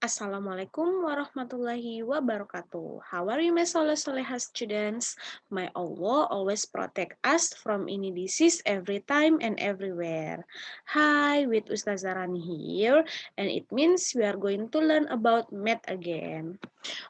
Assalamualaikum warahmatullahi wabarakatuh. How are you, my soleh-soleha students? May Allah always protect us from any disease every time and everywhere. Hi, with Ustazah Rani here, and it means we are going to learn about math again.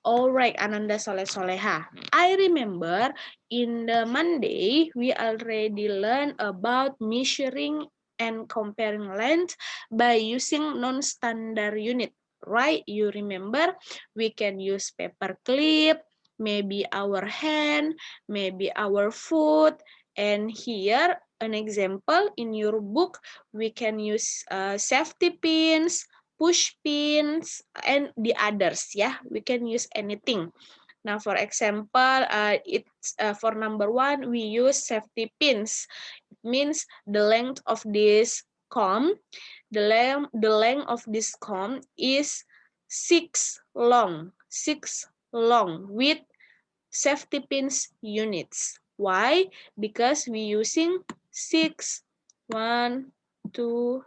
Alright, Ananda Soleh-soleha. I remember in the Monday, we already learned about measuring and comparing length by using non-standard unit. Right, you remember we can use paper clip, maybe our hand, maybe our foot, and here an example in your book we can use safety pins, push pins, and the others. Yeah, we can use anything. Now, for example, it's for number one, we use safety pins. It means the length of this comb, the length of this comb is 6 long with safety pins units. Why? Because we using 6, 1, 2,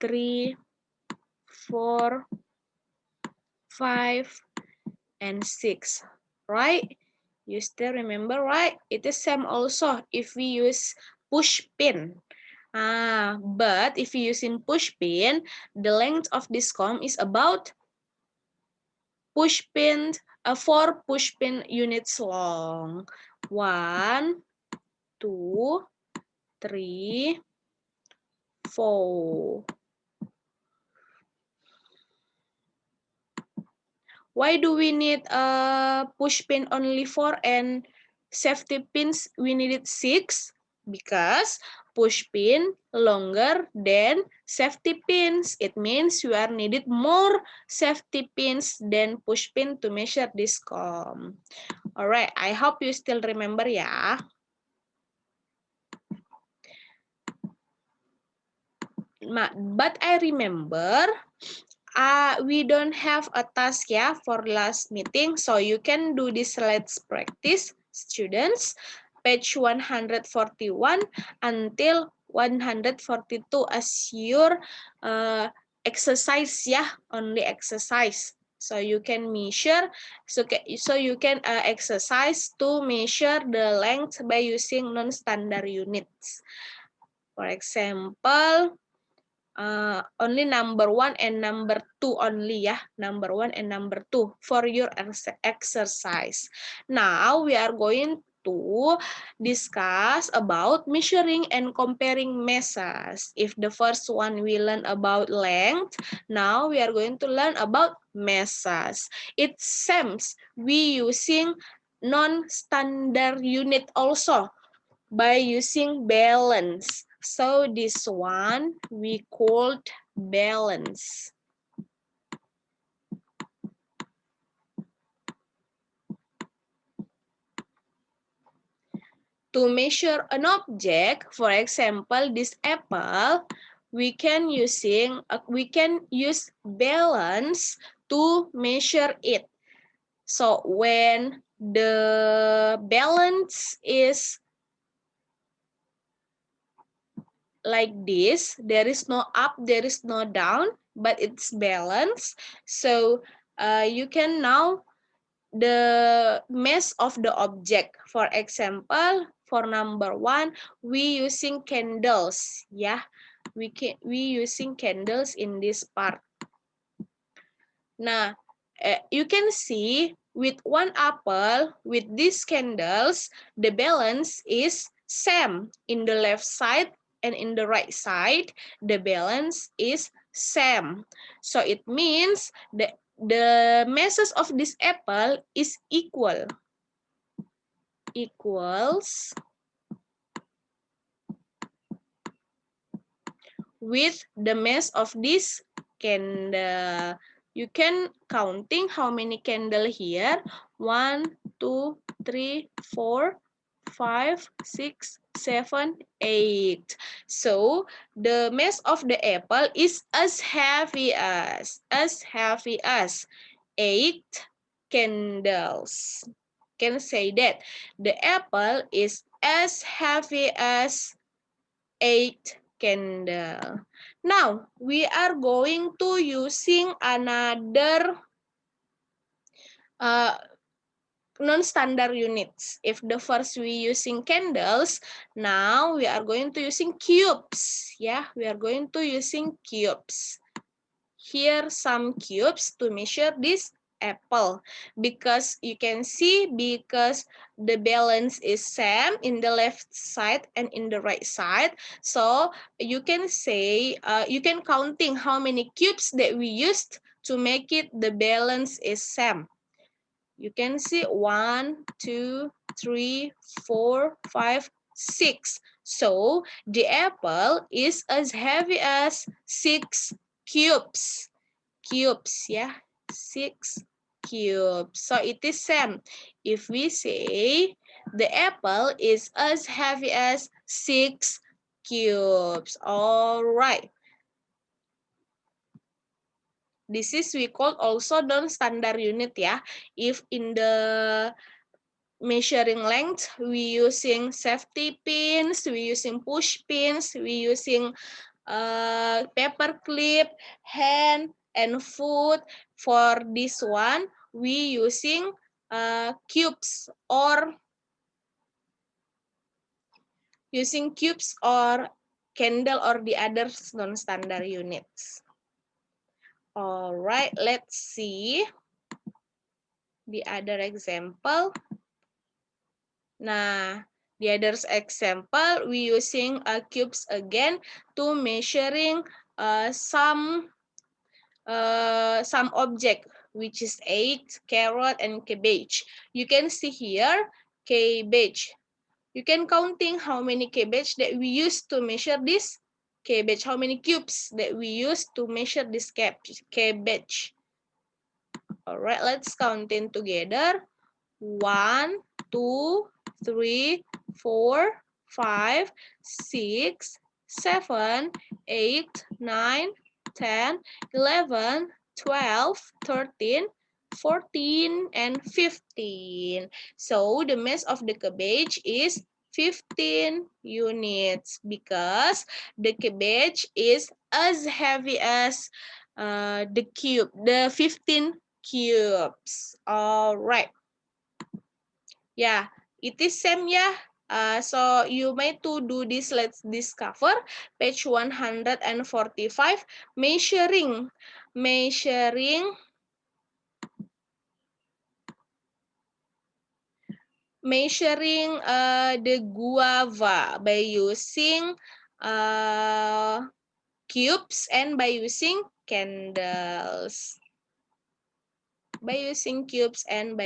3, 4, 5, and 6. Right? You still remember, right? It is same also if we use push pin. But if you using push pin, the length of this comb is about push pin, 4 push pin units long. 1, 2, 3, 4. Why do we need a push pin only 4 and safety pins we needed 6? Because push pin longer than safety pins. It means you are needed more safety pins than push pin to measure this comb. Alright, I hope you still remember ya. But I remember we don't have a task for last meeting, so you can do this. Let's practice, students. Page 141 until 142 as your exercise, only exercise. So you can measure, so you can exercise to measure the length by using non-standard units. For example, only number 1 and number 2 only, number 1 and number 2 for your exercise. Now we are going to discuss about measuring and comparing masses. If the first one we learn about length, now we are going to learn about masses. It seems we using non-standard unit also by using balance. So this one we called balance. To measure an object, for example, this apple, we can use balance to measure it. So when the balance is like this, there is no up, there is no down, but it's balanced. So you can know the mass of the object. For example, for number 1, we using candles. We using candles in this part. Now you can see with one apple, with these candles, the balance is same in the left side and in the right side. The balance is same. So it means the masses of this apple is equals with the mass of this candle. You can counting how many candle here. 1, 2, 3, 4, 5, 6, 7, 8. So the mass of the apple is as heavy as 8 candles. Can say that the apple is as heavy as 8 candle. Now, we are going to using another non-standard units. If the first we using candles, now we are going to using cubes. Yeah, we are going to using cubes. Here some cubes to measure this apple, because you can see, because the balance is same in the left side and in the right side, so you can say you can counting how many cubes that we used to make it the balance is same. You can see 1, 2, 3, 4, 5, 6. So the apple is as heavy as 6 cubes. Cubes, yeah, 6 cubes. So it is same. If we say the apple is as heavy as 6 cubes. All right. This is we call also non-standard unit, yeah. If in the measuring length, we using safety pins, we using push pins, we using paper clip, hand, and foot. For this one, we using cubes or candle or the other non-standard units. All right, let's see the other example. Nah, the other example, we using cubes again to measuring some object, which is egg, carrot, and cabbage. You can see here cabbage. You can counting how many cabbage that we use to measure this cabbage. How many cubes that we use to measure this cabbage. All right, let's count in together. 1, 2, 3, 4, 5, 6, 7, 8, 9, 10, 11, 12, 13, 14, and 15. So the mass of the cabbage is 15 units because the cabbage is as heavy as the 15 cubes. All right. Yeah, it is same, yeah. So you may to do this, let's discover page 145, measuring the guava by using cubes and by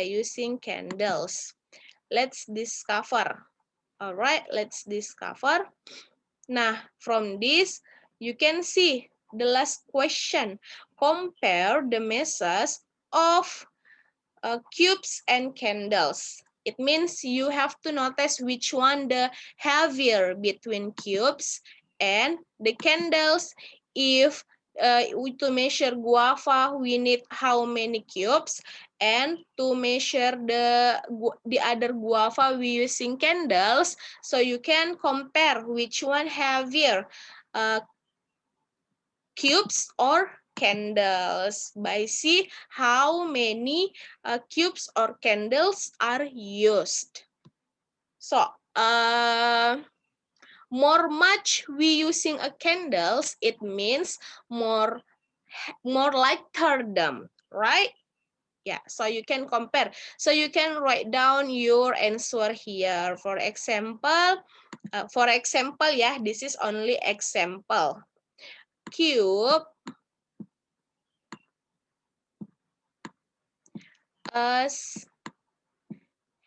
using candles. Let's discover. All right, let's discover. Nah, from this, you can see the last question. Compare the masses of cubes and candles. It means you have to notice which one the heavier between cubes and the candles. If to measure guava, we need how many cubes, and to measure the other guava, we using candles. So you can compare which one heavier, cubes or candles, by see how many cubes or candles are used. So more much we using a candles, it means more lighter them, right? Yeah, so you can compare. So you can write down your answer here. For example, yeah, this is only example. Cube as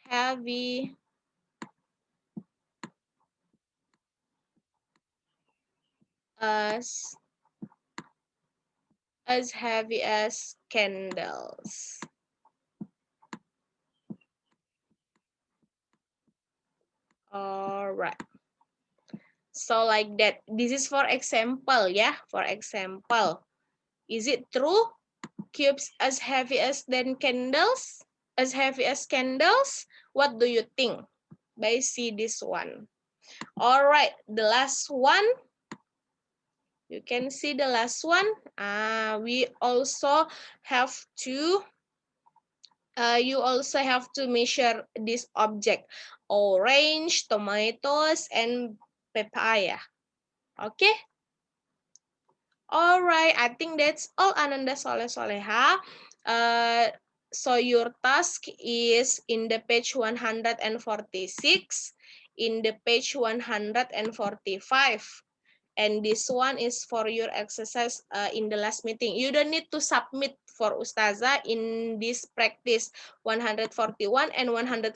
heavy as heavy as candles. All right. So like that. This is for example, yeah. For example, is it true? Cubes as heavy as candles? As heavy as candles? What do you think? By see this one. All right. The last one. You can see the last one. We also have to you also have to measure this object: orange, tomatoes, and papaya. Okay. All right, I think that's all, Ananda Soleh Soleha. So your task is in the page 146, in the page 145. And this one is for your exercise in the last meeting. You don't need to submit for Ustazah in this practice 141 and 142.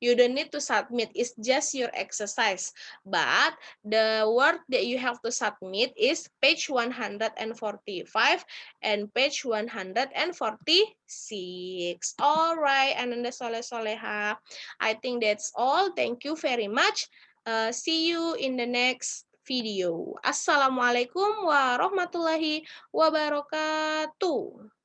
You don't need to submit. It's just your exercise. But the work that you have to submit is page 145 and page 146. All right, Ananda Soleh Soleha. I think that's all. Thank you very much. See you in the next video. Assalamualaikum warahmatullahi wabarakatuh.